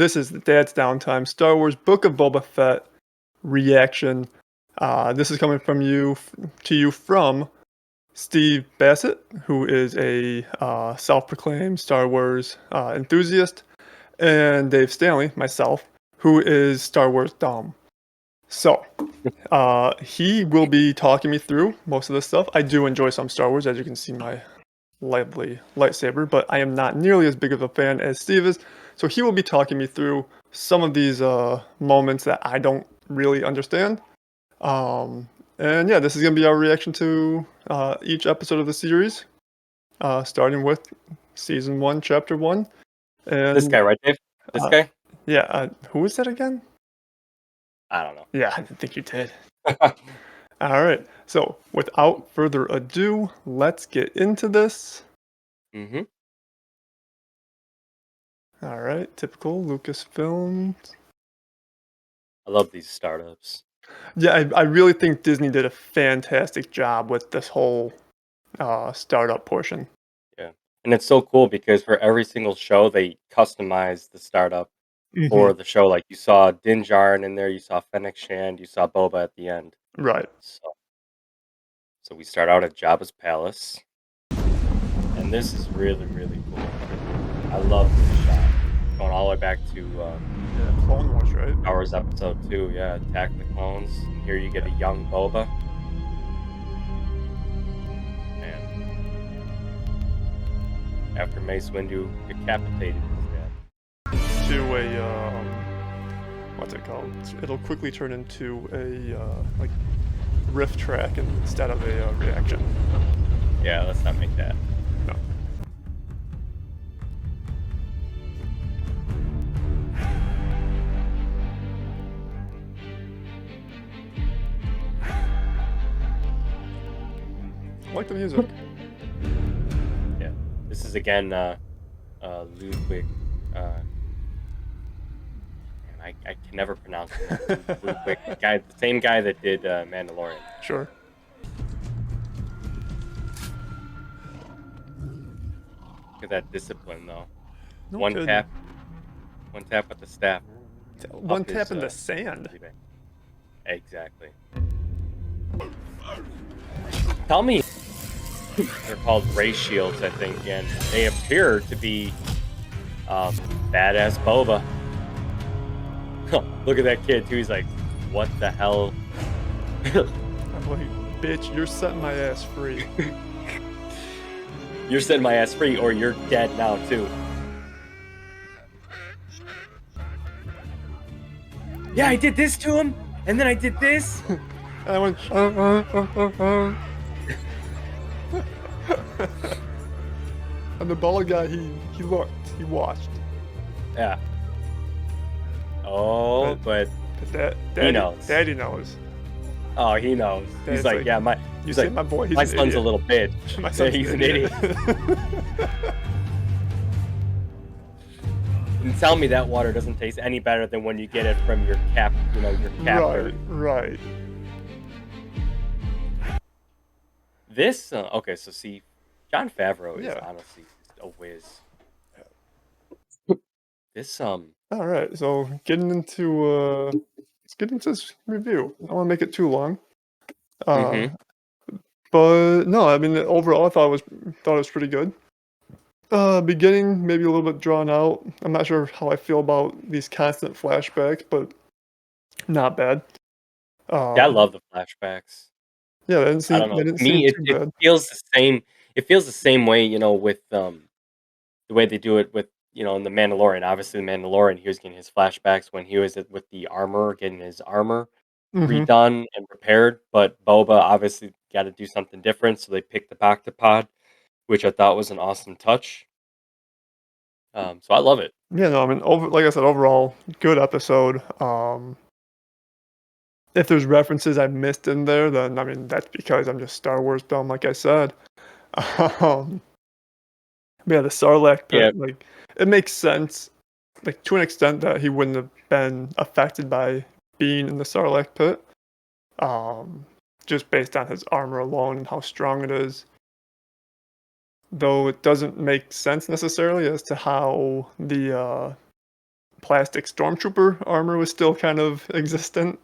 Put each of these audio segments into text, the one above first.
This is the Dad's Downtime Star Wars Book of Boba Fett reaction. This is coming from you from Steve Bassett, who is a self-proclaimed Star Wars enthusiast, and Dave Stanley, myself, who is Star Wars dumb. So, he will be talking me through most of this stuff. I do enjoy some Star Wars, as you can see my lively lightsaber, but I am not nearly as big of a fan as Steve is. So he will be talking me through some of these moments that I don't really understand. And yeah, this is going to be our reaction to each episode of the series, starting with Season 1, Chapter 1. And, this guy, right, Dave? This guy? Yeah, who is that again? I don't know. Yeah, I didn't think you did. All right, so without further ado, let's get into this. Mm-hmm. All right, typical Lucasfilm. I love these startups. Yeah, I really think Disney did a fantastic job with this whole startup portion. Yeah. And it's so cool because for every single show, they customize the startup for the show. Like you saw Din Djarin in there, you saw Fennec Shand, you saw Boba at the end. Right. So we start out at Jabba's palace. And this is really, really cool. I love this shot. Going all the way back to Clone Wars, right? Star Wars Episode 2, yeah, Attack the Clones. And here you get a young Boba. And after Mace Windu decapitated his dad. To a what's it called? It'll quickly turn into a like riff track instead of a reaction. Yeah, let's not make that. No. I like the music. Yeah, this is again Ludwig. I can never pronounce it. Ludwig, the same guy that did Mandalorian. Sure. Look at that discipline, though. No one kidding. tap with the staff. One tap in the sand. Exactly. Tell me, they're called ray shields, I think, and they appear to be badass Boba. Look at that kid too. He's like, "What the hell?" I'm like, bitch, you're setting my ass free. You're setting my ass free, or you're dead now too. Yeah, I did this to him, and then I did this. And I went, And the bald guy, he looked, he watched. Yeah. Oh, but Daddy, he knows. Daddy knows. Oh, he knows. He's like, yeah, my boy, he's my an son's idiot. a little bitch. My son's he's an idiot. And tell me that water doesn't taste any better than when you get it from your your captor. Right. This, okay, so see, Jon Favreau is honestly just a whiz. This, All right, so let's get into this review. I don't want to make it too long. But no, I mean, overall, I thought it was pretty good. Beginning maybe a little bit drawn out. I'm not sure how I feel about these constant flashbacks, but not bad. Yeah, I love the flashbacks. Yeah, they didn't seem, I don't know. they didn't To me, seem too bad. it feels the same. It feels the same way, with the way they do it with in the Mandalorian. Obviously, the Mandalorian, he was getting his flashbacks when he was with the armor, getting his armor redone and repaired. But Boba obviously got to do something different, so they picked the Bactapod, which I thought was an awesome touch. So I love it. Yeah, no, I mean, like I said, overall, good episode. If there's references I missed in there, then I mean that's because I'm just Star Wars dumb, like I said. Yeah, the Sarlacc pit, like it makes sense, like to an extent that he wouldn't have been affected by being in the Sarlacc pit, just based on his armor alone and how strong it is. Though it doesn't make sense necessarily as to how the plastic stormtrooper armor was still kind of existent.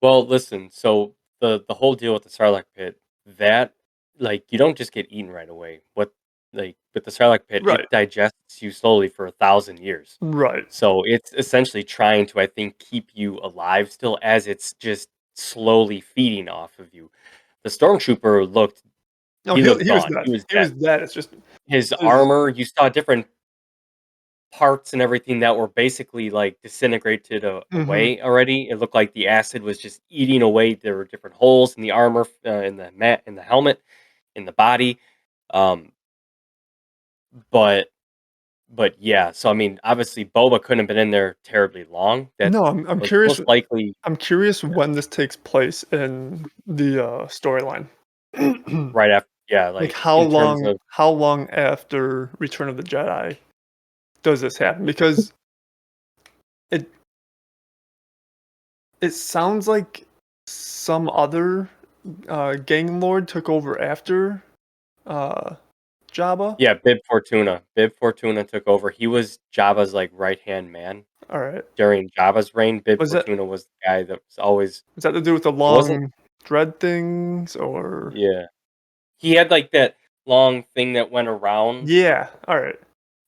Well, listen, so the whole deal with the Sarlacc pit, that like you don't just get eaten right away. What like with the Sarlacc pit, Right. it digests you slowly for 1,000 years. Right. So it's essentially trying to, I think, keep you alive still as it's just slowly feeding off of you. The stormtrooper No, he looked he was gone. dead. He was He dead. was dead. It's just His his armor, you saw different parts and everything that were basically like disintegrated mhm. away already. It looked like the acid was just eating away. There were different holes in the armor, in the mat, in the helmet, in the body. Um, but yeah. So I mean, obviously, Boba couldn't have been in there terribly long. That No, I'm was curious most likely I'm curious when this takes place in the, storyline. right after. Yeah, Like, like in terms of how long after Return of the Jedi does this happen? Because it it sounds like some other, gang lord took over after, uh, Jabba? yeah, Bib Fortuna. Bib Fortuna took over. He was Jabba's like right hand man Alright. during Jabba's reign. Bib Was that Fortuna was the guy that was always. was that to do with the It wasn't. long dread things or Yeah. He had, like, that long thing that went around. Yeah, alright.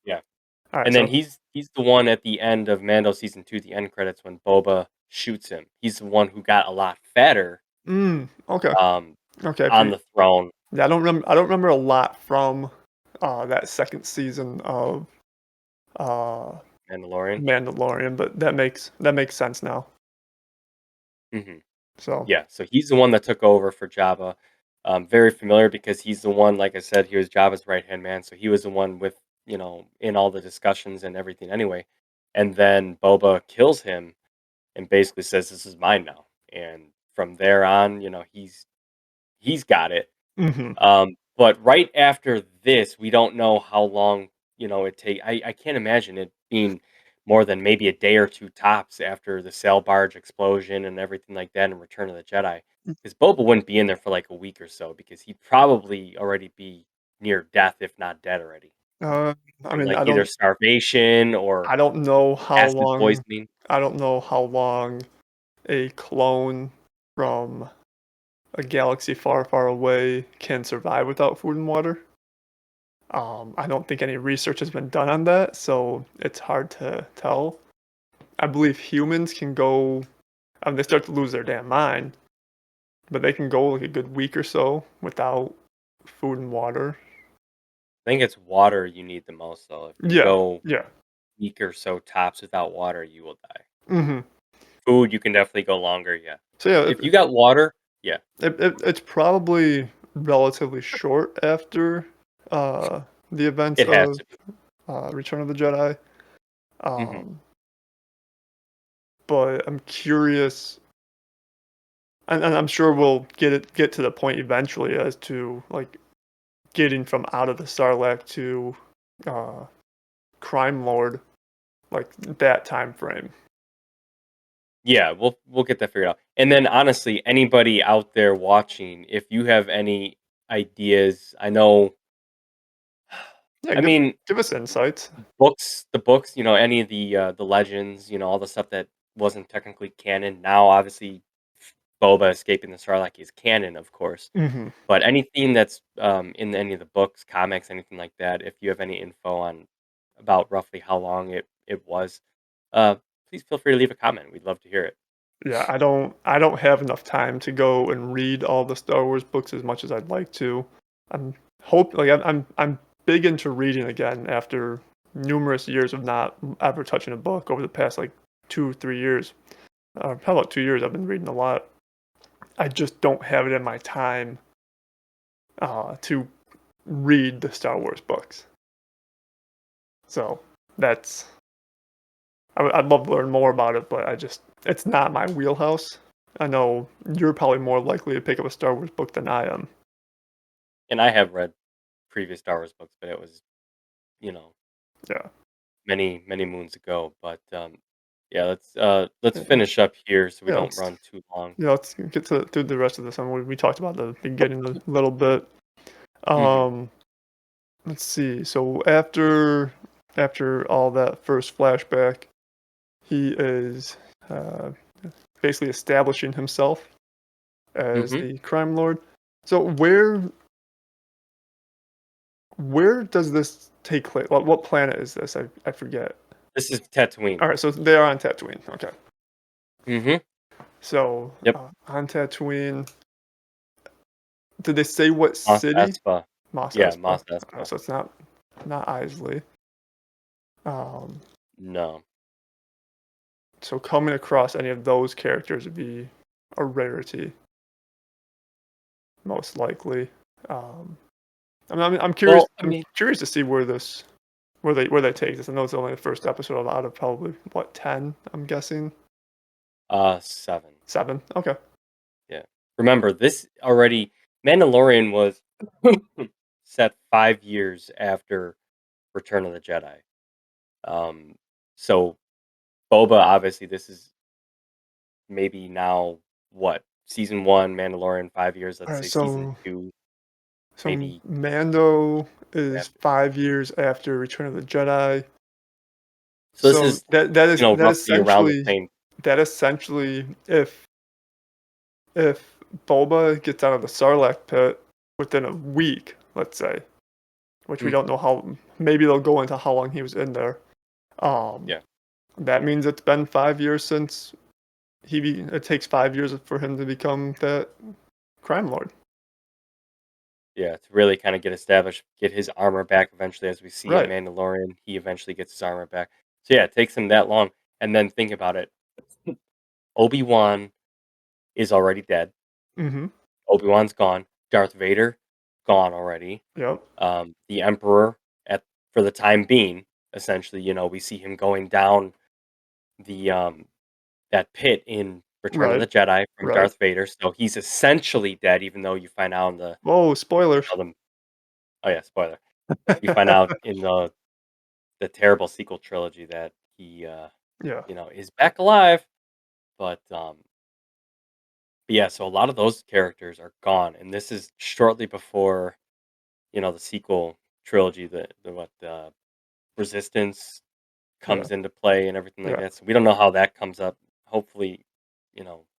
Yeah, Alright, and then so he's the one at the end of Mando season 2, the end credits when Boba shoots him. He's the one who got a lot fatter, okay. um, Okay, on the throne. yeah, I don't remember a lot from, that 2nd season of, uh, Mandalorian. Mandalorian, but that makes sense now. Mhm. So Yeah, so he's the one that took over for Jabba. Very familiar because he's the one, like I said, he was Jabba's right-hand man, so he was the one with, in all the discussions and everything anyway, and then Boba kills him and basically says, "This is mine now." And from there on, he's got it. mhm. But right after this, we don't know how long, it take. I can't imagine it being more than maybe a day or two tops after the sail barge explosion and everything like that in Return of the Jedi. Because Boba wouldn't be in there for like a week or so because he'd probably already be near death, if not dead already, Uh, I from mean, like either starvation or I don't know how acid long poisoning. I don't know how long a clone from a galaxy far, far away can survive without food and water. I don't think any research has been done on that, so it's hard to tell. I believe humans can go, they start to lose their damn mind, but they can go like a good week or so without food and water. I think it's water you need the most, though. If you Yeah, go yeah. week or so tops without water, you will die. hmm Food, you can definitely go longer, yeah. So yeah, If you got water, yeah, it's probably relatively short after uh, the events it has of to be. Return of the Jedi. Mhm. Um, but I'm curious, and I'm sure we'll get to the point eventually as to like getting from out of the Sarlacc to uh, crime lord, like that time frame. Yeah, we'll get that figured out. And then honestly, anybody out there watching, if you have any ideas, I know Yeah, I mean, give us insights. the books, any of the legends, all the stuff that wasn't technically canon. Now obviously Boba escaping the Sarlacc is canon, of course. hmm But anything that's in any of the books, comics, anything like that, if you have any info on about roughly how long it was, uh, please feel free to leave a comment. We'd love to hear it. Yeah, I don't have enough time to go and read all the Star Wars books as much as I'd like to. I'm I'm big into reading again after numerous years of not ever touching a book over the past like 2 3 years. How about 2 years? I've been reading a lot. I just don't have it in my time to read the Star Wars books. So that's I'd love to learn more about it, but it's not my wheelhouse. I know you're probably more likely to pick up a Star Wars book than I am. And I have read previous Star Wars books, but it was you know Yeah. many many moons ago. But yeah, let's Yeah, finish up here so we yeah, don't run too long. let's get to through the rest of this. I mean, we talked about the beginning a little bit. Hmm. Um, let's see. So after after all that first flashback, he is uh, basically establishing himself as Mhm. the crime lord. So where does this take place? What planet is this? I forget. This is Tatooine. All right, so they are on Tatooine. Okay, Mhm. so Yep. on Tatooine, did they say what Mos city? Espa. Mos Yeah, Espa. Mos Espa. So it's not Isley. Um, No. so coming across any of those characters would be a rarity, most likely. Um, I'm curious. Well, I I'm mean, curious to see where they take this. I know it's only the first episode out of probably what 10. I'm guessing 7. 7. Okay. Yeah. Remember, this already Mandalorian was set 5 years after Return of the Jedi. Um, so Boba, obviously, this is maybe now what season 1 Mandalorian 5 years. All Let's right. say season So 2, so maybe Mando is after. 5 years after Return of the Jedi. So this So is that is that roughly around the essentially same. that essentially if Boba gets out of the Sarlacc pit within a week, let's say, which we Mhm. don't know how, maybe they'll go into how long he was in there. Um, Yeah, that means it's been 5 years since it takes 5 years for him to become that crime lord. yeah, to really kind of get established, get his armor back eventually, as we see in Right. Mandalorian, he eventually gets his armor back. So yeah, it takes him that long, and then think about it. Obi-Wan is already dead. Mm-hmm. Obi-Wan's gone. Darth Vader, gone already. Yep. The Emperor, at for the time being, essentially, we see him going down the that pit in Return of Right. the Jedi from Right. Darth Vader. So he's essentially dead, even though you find out in the Whoa, spoilers. tell them. Oh yeah, spoiler. You find out in the terrible sequel trilogy that he Yeah. is back alive. But yeah, so a lot of those characters are gone, and this is shortly before the sequel trilogy, the Resistance Yeah. comes into play and everything like Yeah. that. So we don't know how that comes up. Hopefully,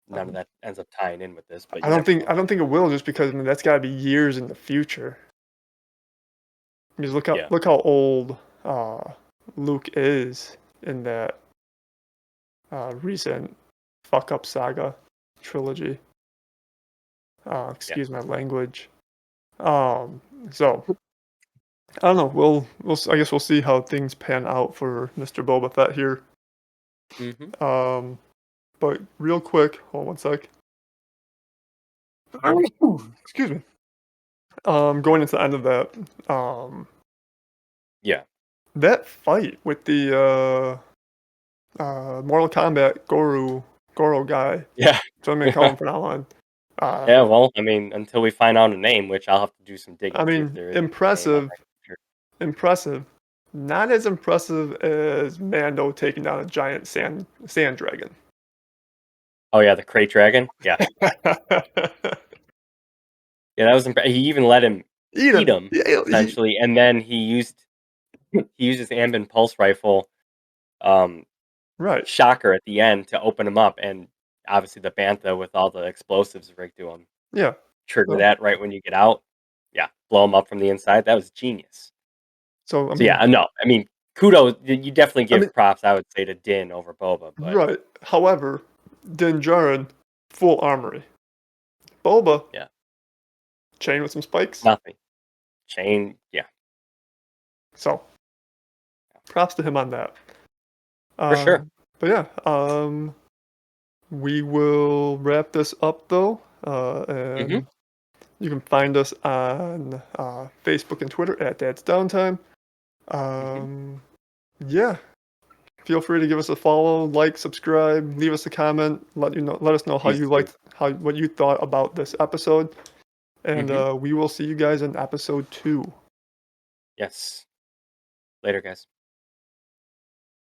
none of that ends up tying in with this, but I you don't never think know. I don't think it will, just because that's got to be years in the future. Because Yeah, look how old Luke is in that recent fuck up saga trilogy. yeah. Excuse my language. Um, so I don't know. I guess we'll see how things pan out for Mr. Boba Fett here. Hmm. Um, but real quick, hold on one sec. Excuse me. Going into the end of Yeah, that fight with the Mortal Kombat Goro guy. yeah. So I'm gonna call him from now on. Uh, Yeah, well, I mean, until we find out a name, which I'll have to do some I digging, see if mean, there is a name on impressive, that picture. impressive. Not as impressive as Mando taking down a giant sand dragon. Oh yeah, the Crate Dragon. Yeah, yeah, that was. He even let him Eat eat him. him Yeah, essentially, and then he used his Ambien pulse rifle, um, right. shocker at the end to open him up, and obviously the bantha with all the explosives rigged to him. Yeah. Trigger So, that right when you get out. Yeah, blow him up from the inside. That was genius. so So yeah, no, I mean, kudos. You definitely I mean, give props, I would say, to Din over Boba, but right. However, Din Djarin, full armory. Boba, yeah, chain with some spikes. nothing. Chain, yeah, So, props to him on that. for sure. But yeah, we will wrap this up though, Hmm. and you can find us on Facebook and Twitter at Dad's Downtime. Hmm. Um, yeah, feel free to give us a follow, like, subscribe, leave us a comment. Let us know Please do. what you thought about this episode, and Hmm. we will see you guys in episode 2. Yes. Later, guys.